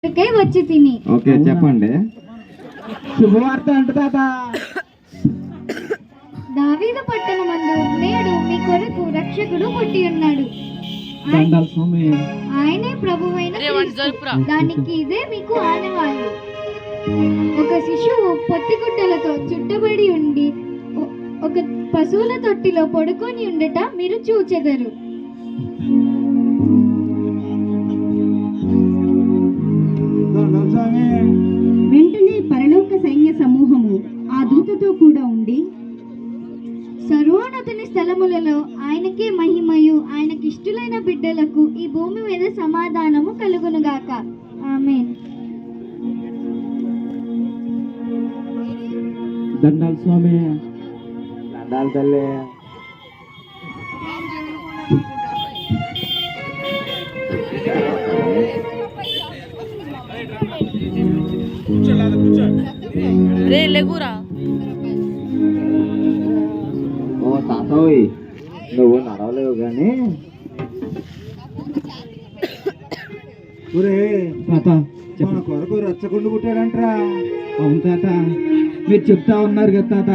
వచ్చి తిని. ఓకే చెప్పండి. శుభవార్త అంట తాత. దావీదు పట్టణమందు నేడు మీ కొరకు రక్షకుడు పుట్టి ఉన్నాడు. ఆయనే ప్రభువైన క్రీస్తు. దానికి ఇదే మీకు ఆనవాళ్ళు. ఒక శిశువు పొత్తిగుడ్డలతో చుట్టబడి ఉండి ఒక పశువుల తొట్టిలో పడుకొని ఉండట మీరు చూచెదరు. వెంటనే పరలోక సైన్య సమూహము ఆ దూతతో కూడా ఉండి సర్వోన్నతుని స్థలములలో ఆయనకే మహిమయు ఆయనకిష్టులైన బిడ్డలకు ఈ భూమి మీద సమాధానము కలుగునుగాక. ఆమేన్. దండాలు స్వామి. దండాలు తల్లి. రే లేగురా. ఓ తాతోయ్ నువ్వు నడవలేవు కానీ తాత మన కొరకు రచ్చకుండా పుట్టాడంటరా. అవును తాత, మీరు చెప్తా ఉన్నారు కదా తాత.